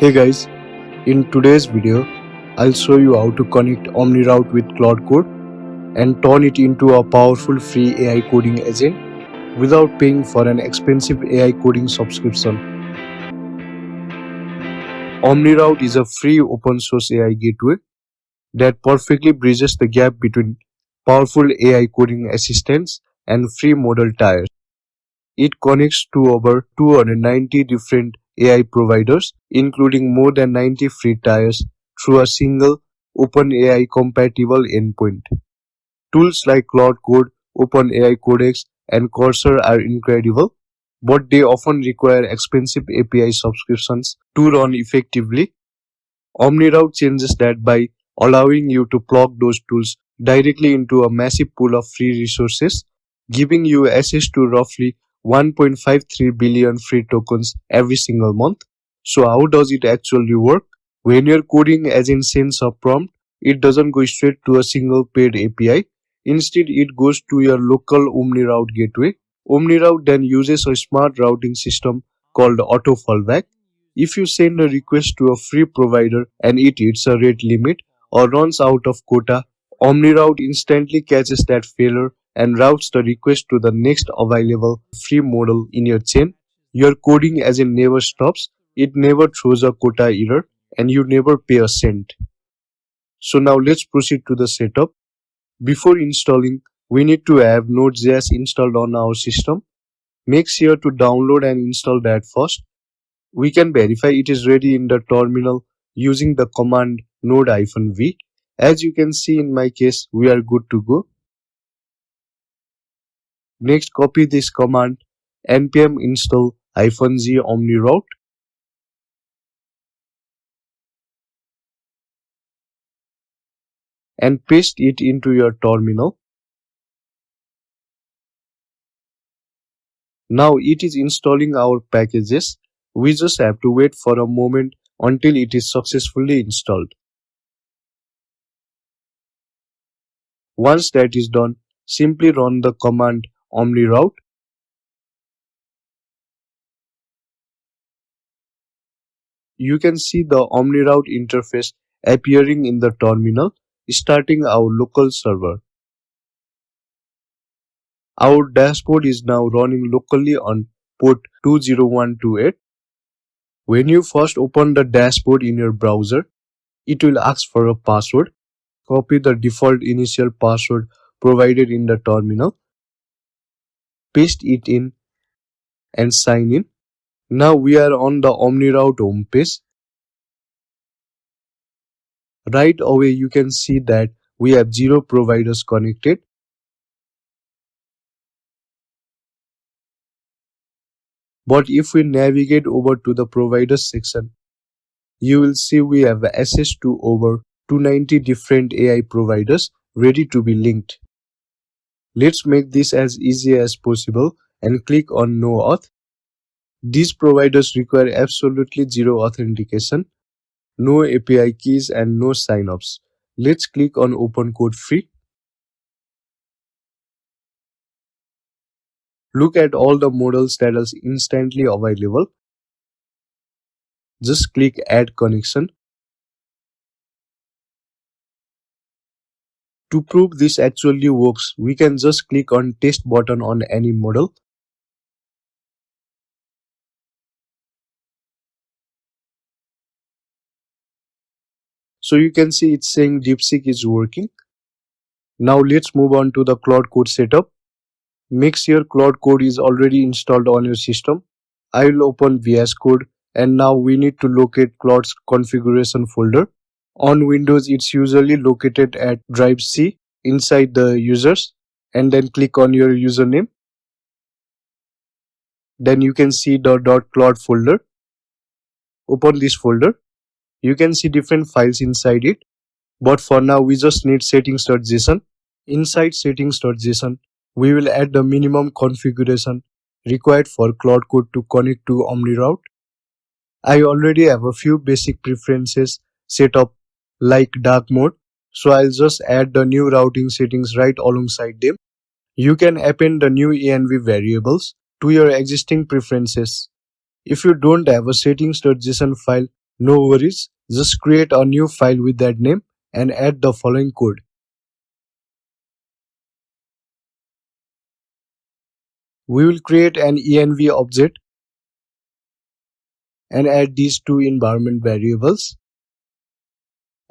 Hey guys, in today's video, I'll show you how to connect OmniRoute with Claude Code and turn it into a powerful free AI coding agent without paying for an expensive AI coding subscription. OmniRoute is a free open source AI gateway that perfectly bridges the gap between powerful AI coding assistants and free model tiers. It connects to over 290 different AI providers, including more than 90 free tiers, through a single OpenAI compatible endpoint. Tools like Claude Code, OpenAI Codex, and Cursor are incredible, but they often require expensive API subscriptions to run effectively. OmniRoute changes that by allowing you to plug those tools directly into a massive pool of free resources, giving you access to roughly 1.53 billion free tokens every single month. So how does it actually work? When your coding agent sends a prompt, it doesn't go straight to a single paid API. Instead, it goes to your local OmniRoute gateway. OmniRoute then uses a smart routing system called auto fallback. If you send a request to a free provider and it hits a rate limit or runs out of quota, OmniRoute instantly catches that failure and routes the request to the next available free model in your chain. Your coding agent never stops, it never throws a quota error, and you never pay a cent. So now let's proceed to the setup. Before installing, we need to have Node.js installed on our system. Make sure to download and install that first. We can verify it is ready in the terminal using the command node-v. As you can see in my case, we are good to go. Next, copy this command npm install -g OmniRoute and paste it into your terminal. Now it is installing our packages. We just have to wait for a moment until it is successfully installed. Once that is done, simply run the command OmniRoute. You can see the OmniRoute interface appearing in the terminal, starting our local server. Our dashboard is now running locally on port 20128. When you first open the dashboard in your browser, it will ask for a password. Copy the default initial password provided in the terminal, paste it in and sign in. Now we are on the OmniRoute homepage. Right away you can see that we have 0 providers connected. But if we navigate over to the providers section, you will see we have access to over 290 different AI providers ready to be linked. Let's make this as easy as possible and click on No Auth. These providers require absolutely 0 authentication, no API keys and no signups. Let's click on Open Code Free. Look at all the models that are instantly available. Just click Add Connection. To prove this actually works, we can just click on Test button on any model. So you can see it's saying DeepSeek is working. Now let's move on to the Claude Code setup. Make sure Claude Code is already installed on your system. I will open VS Code and now we need to locate Claude's configuration folder. On Windows, it's usually located at drive C inside the users, and then click on your username. Then you can see the .claude folder. Open this folder. You can see different files inside it, but for now we just need settings.json. Inside settings.json, we will add the minimum configuration required for Claude Code to connect to OmniRoute. I already have a few basic preferences set up like dark mode, so I'll just add the new routing settings right alongside them. You can append the new env variables to your existing preferences. If you don't have a settings.json file, No worries, just create a new file with that name and add the following code. We will create an env object and add these two environment variables: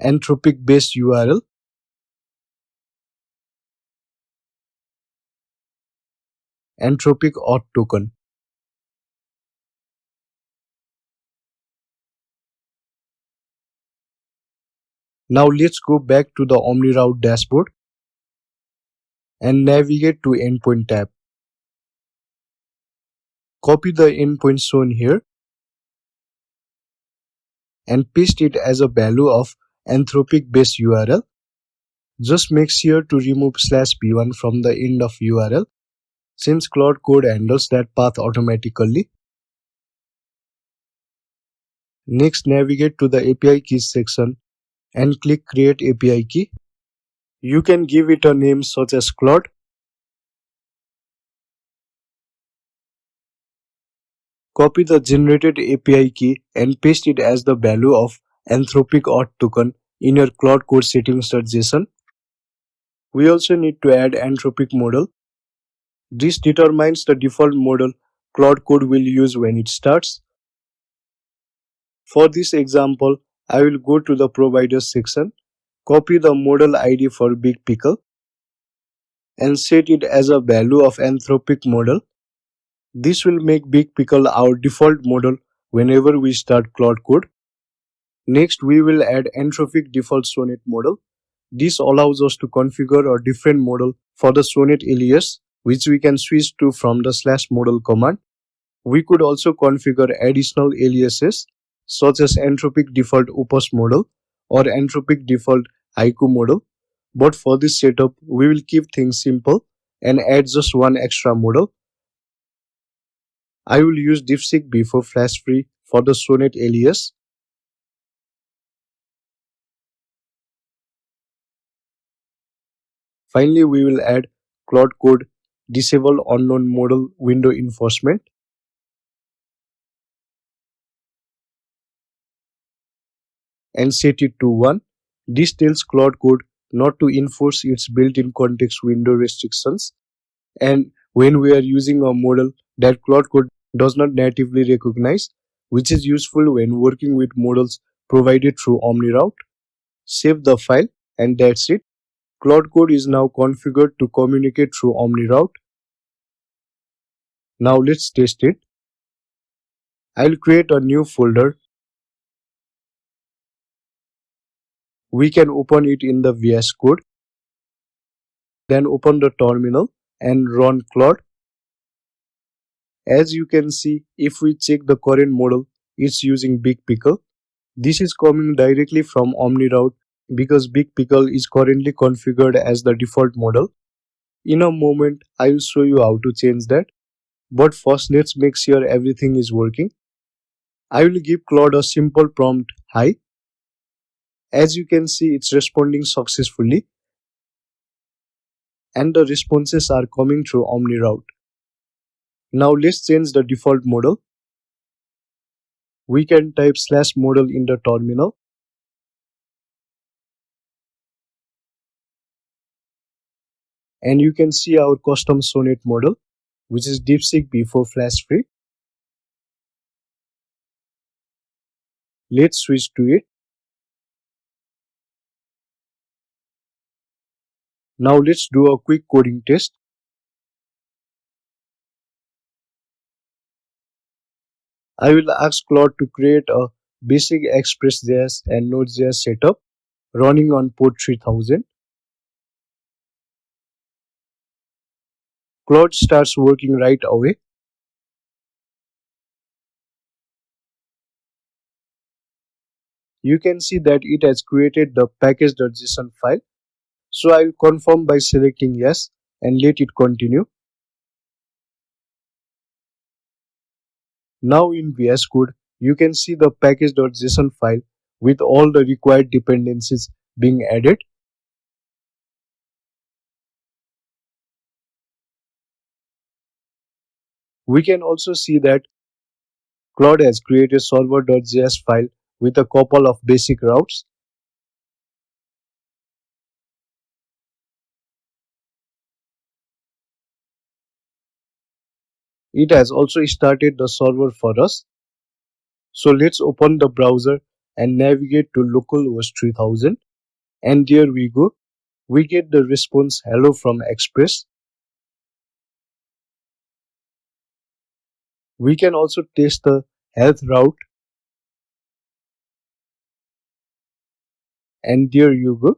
anthropic base URL anthropic auth token. Now let's go back to the OmniRoute dashboard and navigate to Endpoint tab. Copy the endpoint shown here and paste it as a value of anthropic base URL. Just make sure to remove /b1 from the end of URL since Claude Code handles that path automatically. Next, navigate to the API keys section and click Create API key. You can give it a name such as Claude. Copy the generated API key and paste it as the value of anthropic auth token in your Claude Code settings.json. We also need to add anthropic model. This determines the default model Claude Code will use when it starts. For this example, I will go to the providers section, copy the model ID for Big Pickle and set it as a value of anthropic model. This will make Big Pickle our default model whenever we start Claude Code. Next, we will add anthropic default Sonnet model. This allows us to configure a different model for the Sonnet alias, which we can switch to from the /model command. We could also configure additional aliases such as anthropic default opus model or anthropic default haiku model. But for this setup, we will keep things simple and add just one extra model. I will use DeepSeek before flash free for the Sonnet alias. Finally, we will add Claude Code disable unknown model window enforcement and set it to 1. This tells Claude Code not to enforce its built-in context window restrictions, and when we are using a model that Claude Code does not natively recognize, which is useful when working with models provided through OmniRoute. Save the file and that's it. Claude Code is now configured to communicate through OmniRoute. Now let's test it. I'll create a new folder. We can open it in the VS Code. Then open the terminal and run Claude. As you can see, if we check the current model, it's using Big Pickle. This is coming directly from OmniRoute because Big Pickle is currently configured as the default model. In a moment, I will show you how to change that. But first, let's make sure everything is working. I will give Claude a simple prompt, hi. As you can see, it's responding successfully and the responses are coming through OmniRoute. Now let's change the default model. We can type /model in the terminal. And you can see our custom Sonnet model, which is DeepSeek before flash free. Let's switch to it. Now let's do a quick coding test. I will ask Claude to create a basic Express.js and Node.js setup running on port 3000. Claude starts working right away. You can see that it has created the package.json file. So I will confirm by selecting yes and let it continue. Now in VS Code, you can see the package.json file with all the required dependencies being added. We can also see that Claude has created solver.js file with a couple of basic routes. It has also started the server for us. So let's open the browser and navigate to localhost 3000, and there we go. We get the response hello from Express. We can also test the health route, and there you go.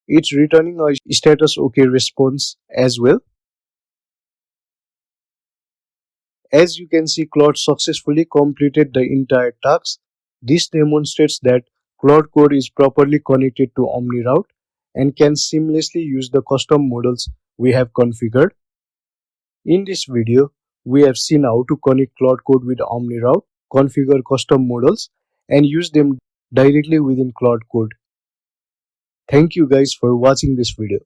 It's returning a status OK response as well. As you can see, Claude successfully completed the entire task. This demonstrates that Claude Code is properly connected to OmniRoute and can seamlessly use the custom models we have configured. In this video, we have seen how to connect Claude Code with OmniRoute, configure custom models, and use them directly within Claude Code. Thank you guys for watching this video.